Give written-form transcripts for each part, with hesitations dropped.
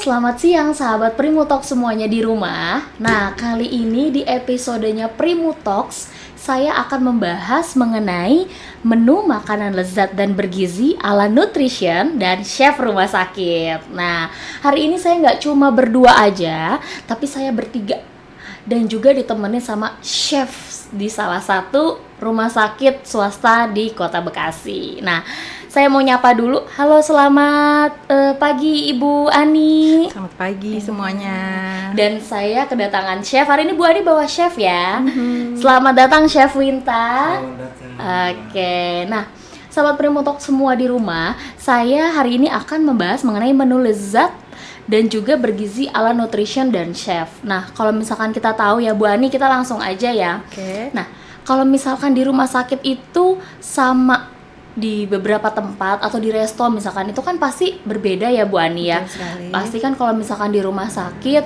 selamat siang sahabat Primutalk semuanya di rumah. Nah, kali ini di episodenya Primutalks, saya akan membahas mengenai menu makanan lezat dan bergizi ala nutrition dan chef rumah sakit. Nah, hari ini saya nggak cuma berdua aja, tapi saya bertiga. Dan juga ditemenin sama chef di salah satu rumah sakit swasta di Kota Bekasi. Nah, saya mau nyapa dulu. Halo, selamat pagi Ibu Ani. Selamat pagi semuanya. Dan saya kedatangan chef. Hari ini Bu Ani bawa chef ya. Selamat datang Chef Winta. Selamat datang. Oke. Nah, sahabat Primutalk semua di rumah, saya hari ini akan membahas mengenai menu lezat dan juga bergizi ala nutrition dan chef. Nah, kalau misalkan kita tahu ya Bu Ani, kita langsung aja ya. Oke. Nah, kalau misalkan di rumah sakit itu sama di beberapa tempat atau di resto misalkan, itu kan pasti berbeda ya Bu Ani ya. Betul sekali. Pasti kan kalau misalkan di rumah sakit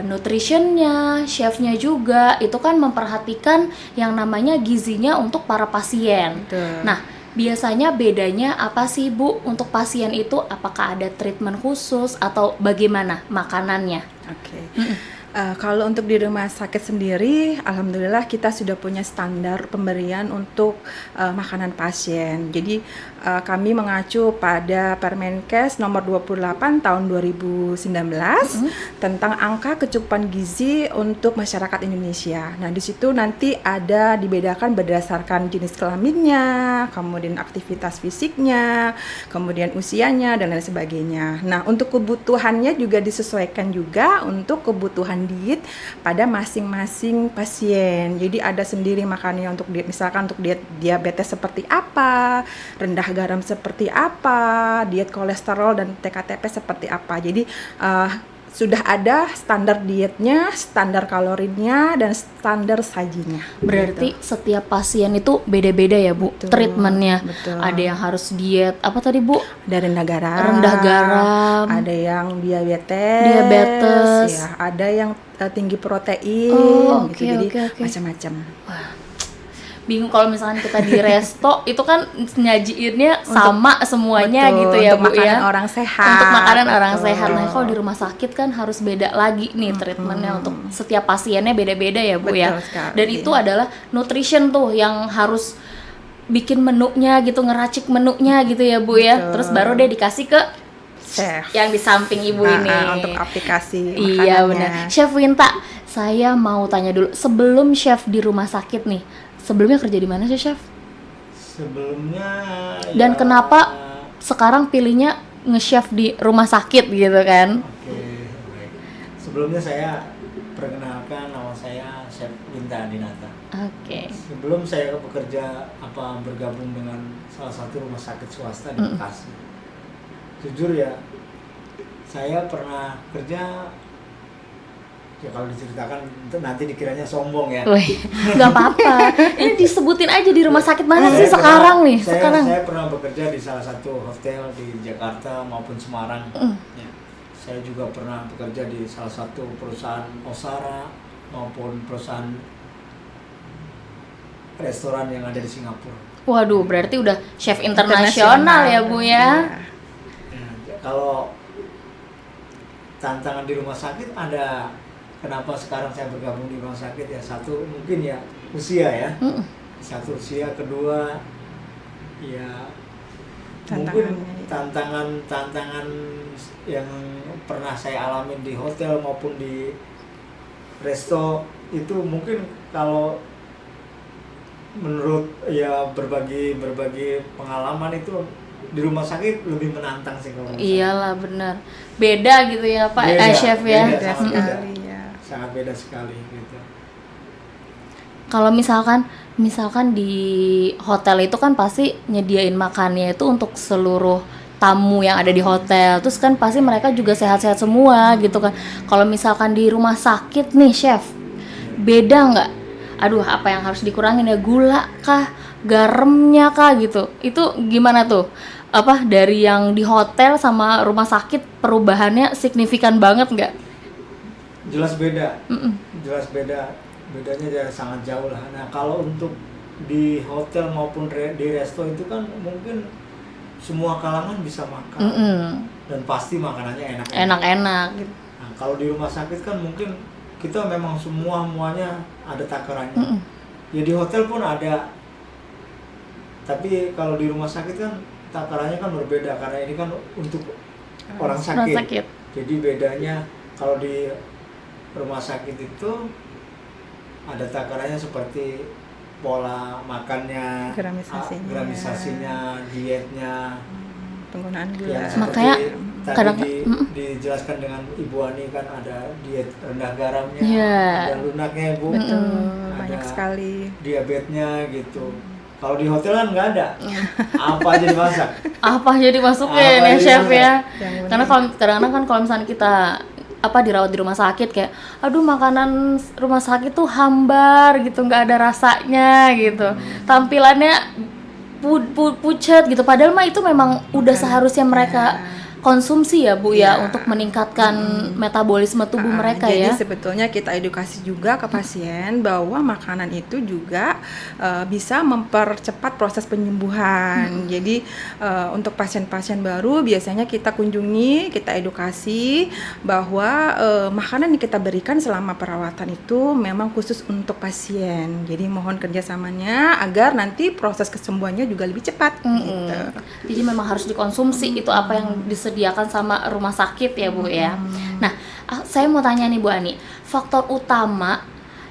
nutritionnya, chefnya juga itu kan memperhatikan yang namanya gizinya untuk para pasien. Betul. Nah, biasanya bedanya apa sih Bu untuk pasien itu? Apakah ada treatment khusus atau bagaimana makanannya? Oke. Kalau untuk di rumah sakit sendiri, alhamdulillah kita sudah punya standar pemberian untuk makanan pasien. Jadi kami mengacu pada Permenkes nomor 28 tahun 2019 tentang angka kecukupan gizi untuk masyarakat Indonesia. Nah, di situ nanti ada dibedakan berdasarkan jenis kelaminnya, kemudian aktivitas fisiknya, kemudian usianya dan lain sebagainya. Nah, untuk kebutuhannya juga disesuaikan juga untuk kebutuhan diet pada masing-masing pasien. Jadi ada sendiri makannya untuk diet, misalkan untuk diet diabetes seperti apa, rendah garam seperti apa, diet kolesterol dan TKTP seperti apa. Jadi sudah ada standar dietnya, standar kalorinya, dan standar sajinya. Berarti setiap pasien itu beda-beda ya Bu, Betul, treatmentnya. betul. Ada yang harus diet apa tadi Bu? Ada rendah garam, ada yang diabetes, ya, ada yang tinggi protein, oke, gitu. Jadi oke. macam-macam. Bingung kalau misalkan kita di resto itu kan nyajiinnya sama semuanya Betul, gitu ya untuk Bu ya. makanan orang sehat. Untuk makanan orang Betul. sehat. Nah, kalau di rumah sakit kan harus beda lagi nih treatmentnya untuk setiap pasiennya beda-beda ya Bu ya. Betul sekali. Dan itu adalah nutrition tuh yang harus bikin menunya gitu, ngeracik menunya gitu ya Bu ya. Betul. Terus baru deh dikasih ke Chef. yang di samping Ibu ini. Untuk aplikasi makanannya. Iya benar. Chef Winta, saya mau tanya dulu, sebelum chef di rumah sakit nih, sebelumnya kerja di mana sih chef? Sebelumnya Dan ya, kenapa sekarang pilihnya nge-chef di rumah sakit gitu kan? Oke, baik. Sebelumnya saya perkenalkan, nama saya Chef Winta Adinata. Oke. Sebelum saya bekerja bergabung dengan salah satu rumah sakit swasta di Bekasi. Jujur ya, saya pernah kerja. Ya kalau diceritakan nanti dikiranya sombong ya. Wih, nggak apa-apa. Ini disebutin aja di rumah sakit mana sih sekarang nih? Sekarang. Saya pernah bekerja di salah satu hotel di Jakarta maupun Semarang. Ya. Saya juga pernah bekerja di salah satu perusahaan Osara maupun perusahaan restoran yang ada di Singapura. Waduh, berarti udah chef internasional ya Bu ya? Ya, kalau tantangan di rumah sakit ada. Kenapa sekarang saya bergabung di rumah sakit ya? Satu mungkin ya usia ya. Satu usia, kedua ya mungkin tantangan yang pernah saya alamin di hotel maupun di resto itu mungkin kalau menurut ya berbagi pengalaman itu di rumah sakit lebih menantang sih kalau Iyalah benar. Beda gitu ya Pak Chef ya. Sangat beda sekali gitu. Kalau misalkan di hotel itu kan pasti nyediain makannya itu untuk seluruh tamu yang ada di hotel. Terus kan pasti mereka juga sehat-sehat semua gitu kan. Kalau misalkan di rumah sakit nih chef, beda nggak? Aduh, apa yang harus dikurangin ya? Gula kah? Garamnya kah gitu? Itu gimana tuh? Apa dari yang di hotel sama rumah sakit perubahannya signifikan banget nggak? Jelas beda. Jelas beda. Bedanya ya sangat jauh lah. Nah, kalau untuk di hotel maupun di resto itu kan mungkin semua kalangan bisa makan. dan pasti makanannya enak. Enak-enak gitu. Nah, kalau di rumah sakit kan mungkin kita memang semuanya ada takarannya. Ya di hotel pun ada. Tapi kalau di rumah sakit kan takarannya kan berbeda karena ini kan untuk orang sakit. Jadi bedanya kalau di rumah sakit itu ada takarannya seperti pola makannya, gramisasinya, dietnya, penggunaan gula. Makanya kadang dijelaskan dengan Ibu Ani kan ada diet rendah garamnya, yeah. ada lunaknya Ibu, banyak sekali. Diabetesnya gitu. Kalau di hotel kan nggak ada, apa aja dimasak. Apa aja dimasukin ya chef ya. Karena kalau kadang-kadang kan kalau misalnya kita dirawat di rumah sakit kayak aduh makanan rumah sakit tuh hambar gitu, nggak ada rasanya gitu, tampilannya pucet gitu, padahal mah itu memang udah seharusnya mereka konsumsi ya Bu ya untuk meningkatkan metabolisme tubuh mereka jadi ya. Jadi sebetulnya kita edukasi juga ke pasien bahwa makanan itu juga bisa mempercepat proses penyembuhan. Jadi untuk pasien-pasien baru biasanya kita kunjungi, kita edukasi bahwa makanan yang kita berikan selama perawatan itu memang khusus untuk pasien. Jadi mohon kerjasamanya agar nanti proses kesembuhannya juga lebih cepat. Gitu. Jadi memang harus dikonsumsi itu apa yang disediakan sama rumah sakit ya Bu ya. Nah, saya mau tanya nih Bu Ani, faktor utama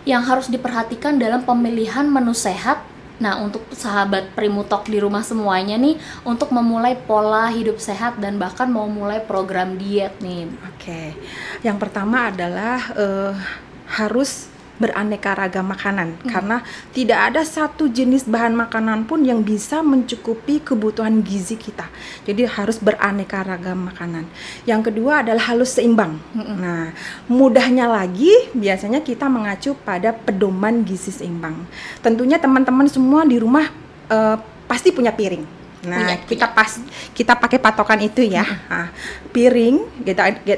yang harus diperhatikan dalam pemilihan menu sehat, nah untuk sahabat Primutalk di rumah semuanya nih, untuk memulai pola hidup sehat dan bahkan mau mulai program diet nih. Oke, yang pertama adalah harus beraneka ragam makanan karena tidak ada satu jenis bahan makanan pun yang bisa mencukupi kebutuhan gizi kita. Jadi harus beraneka ragam makanan. Yang kedua adalah harus seimbang. Nah, mudahnya lagi biasanya kita mengacu pada pedoman gizi seimbang. Tentunya teman-teman semua di rumah pasti punya piring. Nah, kita pakai patokan itu ya. Nah, piring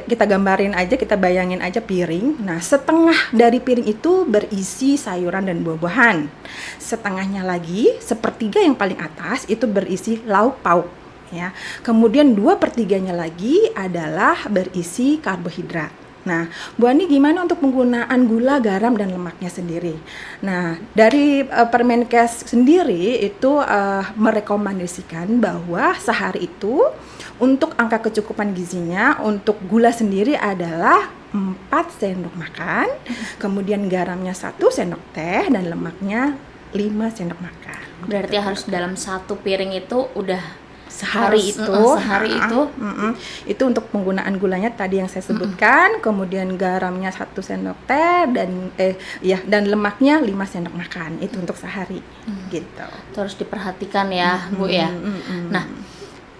kita gambarin aja, kita bayangin aja piring. Nah, setengah dari piring itu berisi sayuran dan buah-buahan. Setengahnya lagi, sepertiga yang paling atas itu berisi lauk pauk ya. Kemudian 2/3-nya lagi adalah berisi karbohidrat. Nah, Bu Ani gimana untuk penggunaan gula, garam, dan lemaknya sendiri? Nah, dari Permenkes sendiri itu merekomendasikan bahwa sehari itu untuk angka kecukupan gizinya untuk gula sendiri adalah 4 sendok makan, kemudian garamnya 1 sendok teh, dan lemaknya 5 sendok makan. Berarti harus dalam satu piring itu udah sehari itu untuk penggunaan gulanya tadi yang saya sebutkan, kemudian garamnya 1 sendok teh dan lemaknya 5 sendok makan itu untuk sehari gitu. Terus diperhatikan ya Bu ya. Nah,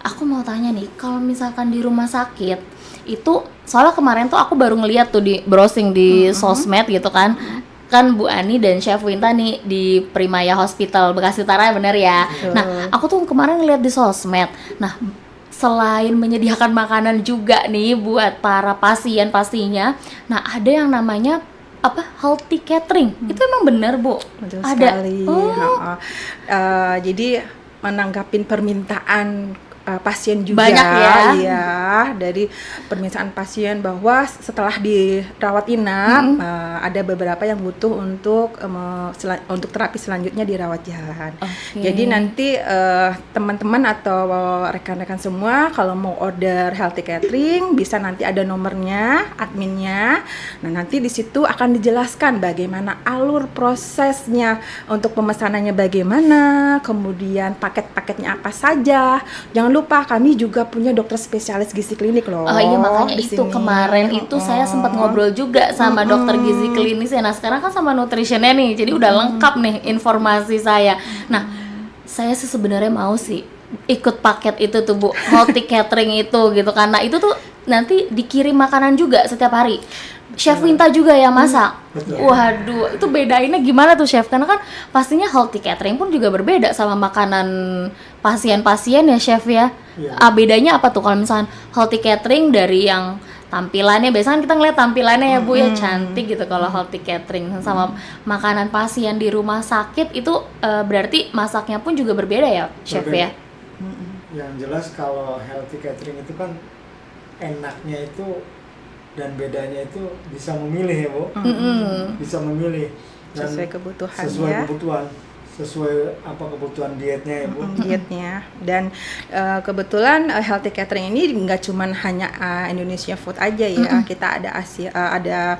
aku mau tanya nih, kalau misalkan di rumah sakit itu, soalnya kemarin tuh aku baru ngeliat tuh di browsing di sosmed gitu kan Bu Ani dan Chef Winta nih di Primaya Hospital Bekasi Utara, bener ya? Nah, aku tuh kemarin ngeliat di sosmed. Nah, selain menyediakan makanan juga nih buat para pasien pastinya, nah ada yang namanya healthy catering. Itu emang bener Bu? Betul ada sekali. Jadi menanggapin permintaan pasien juga banyak ya, dari permintaan pasien bahwa setelah dirawat inap ada beberapa yang butuh untuk terapi selanjutnya dirawat jalan. Jadi nanti teman-teman atau rekan-rekan semua kalau mau order healthy catering bisa nanti ada nomornya, adminnya. Nah, nanti di situ akan dijelaskan bagaimana alur prosesnya untuk pemesanannya bagaimana, kemudian paket-paketnya apa saja. Jangan lupa kami juga punya dokter spesialis gizi klinik loh. Oh iya, makanya itu sini. Kemarin itu saya sempat ngobrol juga sama dokter gizi klinis ya. Nah, sekarang kan sama nutritionnya nih, jadi udah lengkap nih informasi saya. Nah, saya sih sebenarnya mau sih ikut paket itu tuh Bu, healthy catering itu gitu, karena itu tuh nanti dikirim makanan juga setiap hari. Chef Winta juga ya masak. Waduh, itu bedainnya gimana tuh Chef? Karena kan pastinya healthy catering pun juga berbeda sama makanan pasien-pasien ya Chef ya. Bedanya apa tuh kalau misalnya healthy catering dari yang tampilannya, biasanya kita ngeliat tampilannya ya Bu ya, cantik gitu kalau healthy catering, sama makanan pasien di rumah sakit itu berarti masaknya pun juga berbeda ya Chef ya? Yang jelas kalau healthy catering itu kan enaknya itu dan bedanya itu bisa memilih ya Bu, bisa memilih dan Sesuai kebutuhan sesuai ya. kebutuhan, sesuai apa kebutuhan dietnya ya Bu. Dietnya. Dan kebetulan healthy catering ini nggak cuman hanya Indonesia food aja ya. Kita ada Asia, ada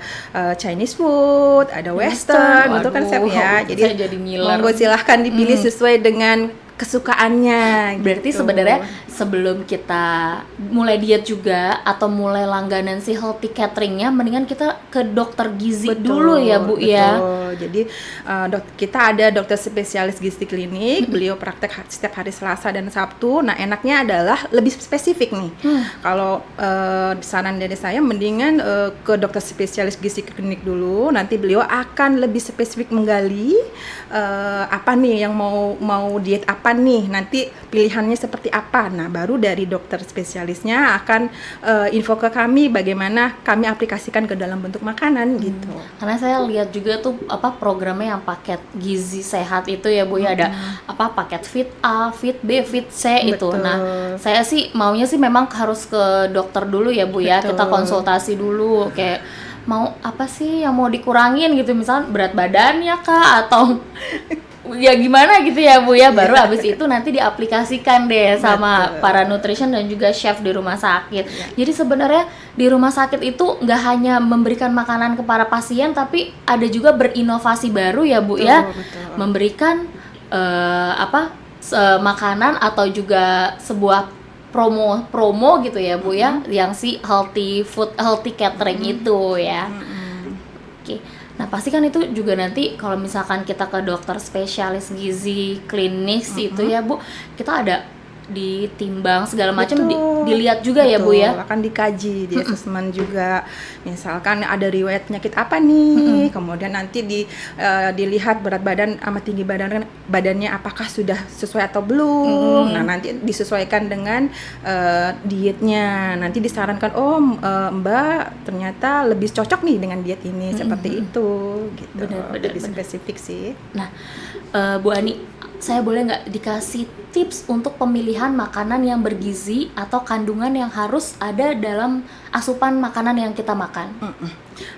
Chinese food, ada Western, itu kan chef ya. Waduh, Jadi saya jadi ngiler. monggo silahkan dipilih sesuai dengan kesukaannya. Berarti gitu. sebenarnya sebelum kita mulai diet juga atau mulai langganan si healthy cateringnya, mendingan kita ke dokter gizi dulu ya Bu ya. Betul. Jadi kita ada dokter spesialis gizi klinik, beliau praktek setiap hari Selasa dan Sabtu. Nah enaknya adalah lebih spesifik nih. Kalau saran dari saya mendingan ke dokter spesialis gizi klinik dulu. Nanti beliau akan lebih spesifik menggali apa nih yang mau diet apa nih, nanti pilihannya seperti apa. Nah baru dari dokter spesialisnya akan info ke kami bagaimana kami aplikasikan ke dalam bentuk makanan gitu. Karena saya lihat juga tuh apa programnya yang paket gizi sehat itu ya Bu ya, ada apa paket Fit A, Fit B, Fit C itu. Betul. Nah, saya sih maunya sih memang harus ke dokter dulu ya Bu ya. Betul. Kita konsultasi dulu kayak mau apa sih yang mau dikurangin gitu, misalnya berat badannya kah atau ya gimana gitu ya Bu ya, baru habis itu nanti diaplikasikan deh sama Betul. para nutrition dan juga chef di rumah sakit. Jadi sebenarnya di rumah sakit itu nggak hanya memberikan makanan ke para pasien, tapi ada juga berinovasi baru ya Bu ya, Betul. memberikan makanan atau juga sebuah promo gitu ya Bu ya, yang si healthy catering itu ya. Oke. Nah pasti kan itu juga nanti kalau misalkan kita ke dokter spesialis gizi klinis itu ya Bu, kita ada ditimbang segala macam, Betul. dilihat juga ya Bu ya. Akan dikaji, di assessment juga. Misalkan ada riwayat penyakit apa nih, kemudian nanti dilihat berat badan sama tinggi badannya apakah sudah sesuai atau belum. Nah nanti disesuaikan dengan dietnya. Nanti disarankan, Mbak ternyata lebih cocok nih dengan diet ini, seperti itu gitu. Benar, Lebih benar. spesifik sih. Nah Bu Ani, saya boleh nggak dikasih tips untuk pemilihan makanan yang bergizi atau kandungan yang harus ada dalam asupan makanan yang kita makan?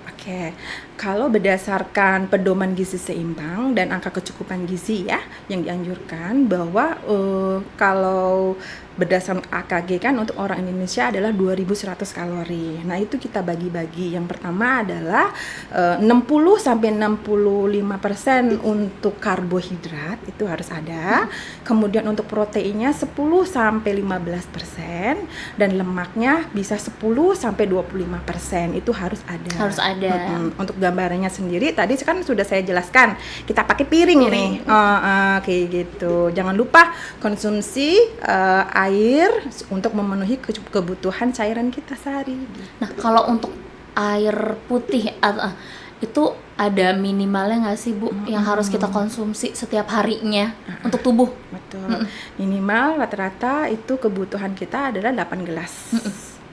Oke, kalau berdasarkan pedoman gizi seimbang dan angka kecukupan gizi ya, yang dianjurkan bahwa kalau berdasarkan AKG kan untuk orang Indonesia adalah 2100 kalori. Nah, itu kita bagi-bagi. Yang pertama adalah 60-65% untuk karbohidrat itu harus ada. Kemudian untuk proteinnya 10-15% dan lemaknya bisa 10-25% itu harus ada. Harus ada. Untuk gambarannya sendiri tadi kan sudah saya jelaskan. Kita pakai piring nih. Kayak gitu. Jangan lupa konsumsi air untuk memenuhi kebutuhan cairan kita sehari. Nah, kalau untuk air putih itu ada minimalnya nggak sih Bu yang harus kita konsumsi setiap harinya untuk tubuh? Betul. Minimal rata-rata itu kebutuhan kita adalah 8 gelas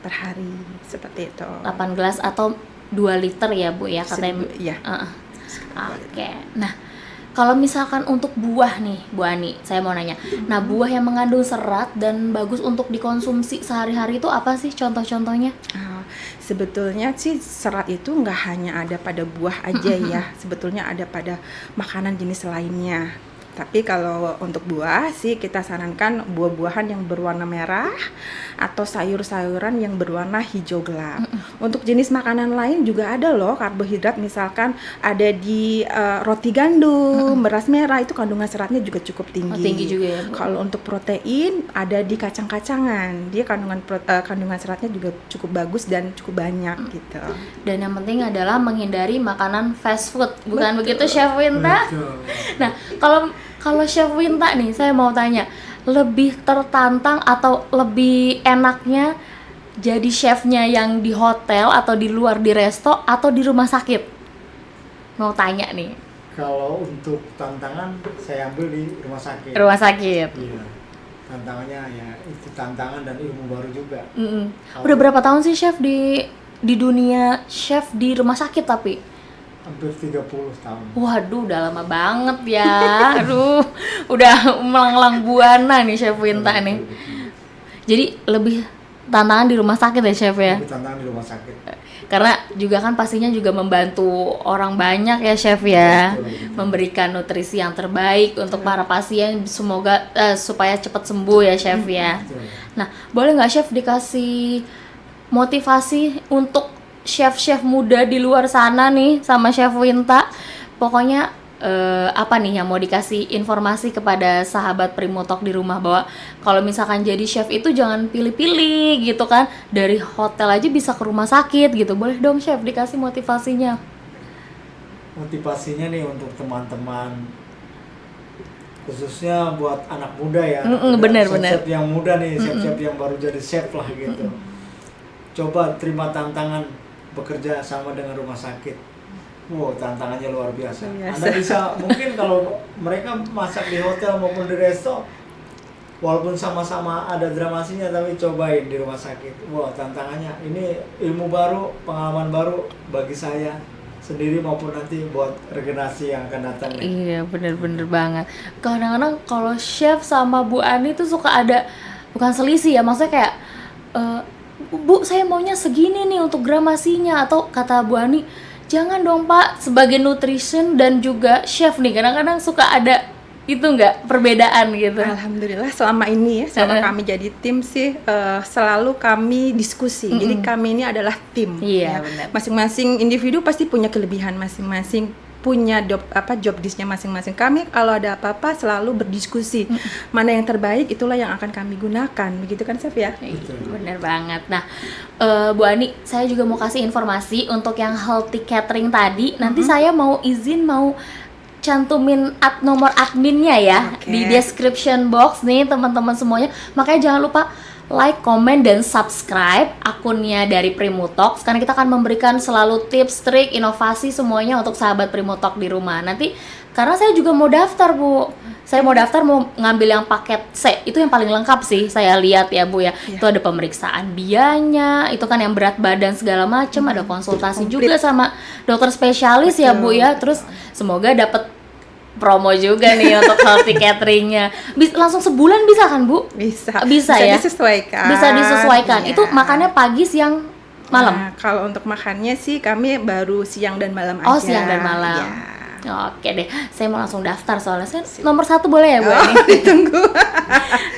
per hari, seperti itu. 8 gelas atau 2 liter ya Bu ya katanya. Iya. Oke. Nah, kalau misalkan untuk buah nih Bu Ani, saya mau nanya. Nah, buah yang mengandung serat dan bagus untuk dikonsumsi sehari-hari itu apa sih contoh-contohnya? Sebetulnya sih serat itu nggak hanya ada pada buah aja ya, sebetulnya ada pada makanan jenis lainnya. Tapi kalau untuk buah sih kita sarankan buah-buahan yang berwarna merah atau sayur-sayuran yang berwarna hijau gelap. Untuk jenis makanan lain juga ada loh karbohidrat, misalkan ada di roti gandum, beras merah, itu kandungan seratnya juga cukup tinggi. Tinggi juga ya Bu. Kalau untuk protein ada di kacang-kacangan, dia kandungan seratnya juga cukup bagus dan cukup banyak gitu. Dan yang penting adalah menghindari makanan fast food, bukan begitu Chef Winta? Betul. Nah, kalau Chef Winta nih, saya mau tanya, lebih tertantang atau lebih enaknya jadi chefnya yang di hotel atau di luar di resto atau di rumah sakit? Mau tanya nih. Kalau untuk tantangan saya ambil di rumah sakit. Rumah sakit. Iya. Tantangannya ya itu tantangan dan ilmu baru juga. Udah berapa tahun sih Chef di dunia chef di rumah sakit tapi? Hampir 30 tahun. Waduh, udah lama banget ya. Aduh, udah melanglang buana nih Chef Winta nih. Jadi lebih tantangan di rumah sakit ya chef ya. Lebih tantangan di rumah sakit. Karena juga kan pastinya juga membantu orang banyak ya chef ya, Betul. memberikan nutrisi yang terbaik untuk para pasien, semoga supaya cepat sembuh ya chef ya. Betul. Nah, boleh nggak chef dikasih motivasi untuk chef-chef muda di luar sana nih sama chef Winta? Pokoknya apa nih yang mau dikasih informasi kepada sahabat Primotalk di rumah, bahwa kalau misalkan jadi chef itu jangan pilih-pilih gitu kan, dari hotel aja bisa ke rumah sakit gitu. Boleh dong chef dikasih motivasinya. Motivasinya nih untuk teman-teman, khususnya buat anak muda ya. Bener. Chef yang muda nih, chef-chef yang baru jadi chef lah gitu. Coba terima tantangan bekerja sama dengan rumah sakit. Wow, tantangannya luar biasa. Anda bisa, mungkin kalau mereka masak di hotel maupun di resto, walaupun sama-sama ada dramasinya, tapi cobain di rumah sakit. Wow, tantangannya ini ilmu baru, pengalaman baru bagi saya sendiri maupun nanti buat regenerasi yang akan datang nih. Iya, bener banget. Kadang-kadang kalau chef sama Bu Ani tuh suka ada, bukan selisih ya, maksudnya kayak Bu, saya maunya segini nih untuk gramasinya, atau kata Bu Ani, jangan dong Pak, sebagai nutrition dan juga chef nih kadang-kadang suka ada itu nggak perbedaan gitu. Alhamdulillah selama ini ya, selama kami jadi tim sih selalu kami diskusi. Jadi kami ini adalah tim. Iya, ya. benar. Masing-masing individu pasti punya kelebihan masing-masing, punya job desk-nya masing-masing. Kami kalau ada apa-apa selalu berdiskusi. Mana yang terbaik itulah yang akan kami gunakan. Begitu kan Chef ya? Bener banget. Nah, Bu Ani, saya juga mau kasih informasi untuk yang healthy catering tadi. Nanti saya mau cantumin nomor adminnya ya di description box nih teman-teman semuanya. Makanya jangan lupa like, comment, dan subscribe akunnya dari Primotalk, karena kita akan memberikan selalu tips, trik, inovasi semuanya untuk sahabat Primotalk di rumah. Nanti karena saya juga mau daftar Bu, saya mau daftar, mau ngambil yang paket C, itu yang paling lengkap sih saya lihat ya Bu ya. Itu ada pemeriksaan bianya, itu kan yang berat badan segala macam, ada konsultasi juga sama dokter spesialis ya Bu ya. Terus semoga dapat promo juga nih untuk healthy cateringnya. Langsung sebulan bisa kan Bu? Bisa ya? Disesuaikan. Bisa disesuaikan. Iya. Itu makannya pagi, siang, malam? Nah, kalau untuk makannya sih kami baru siang dan malam aja. Oh, siang dan malam. Ya. Oke deh, saya mau langsung daftar soalnya saya nomor 1 boleh ya Bu? Ditunggu.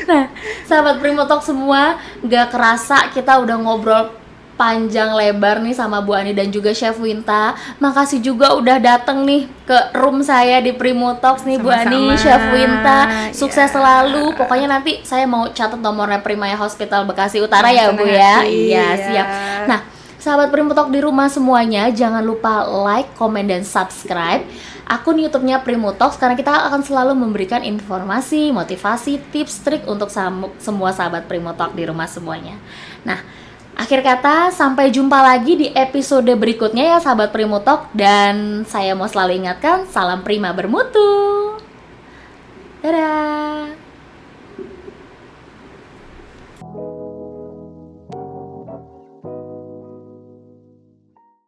Nah, sahabat Primotalk semua, gak kerasa kita udah ngobrol panjang lebar nih sama Bu Ani dan juga Chef Winta. Makasih juga udah dateng nih ke room saya di Primotalk nih Bu Ani, Chef Winta. Sukses selalu. Pokoknya nanti saya mau catat nomornya Primaya Hospital Bekasi Utara ya Bu ya. Iya, siap. Nah, sahabat Primotalk di rumah semuanya, jangan lupa like, comment, dan subscribe akun YouTube-nya Primotalk, karena kita akan selalu memberikan informasi, motivasi, tips, trik untuk semua sahabat Primotalk di rumah semuanya. Nah, akhir kata, sampai jumpa lagi di episode berikutnya ya sahabat Primotalk. Dan saya mau selalu ingatkan, salam prima bermutu. Dadah.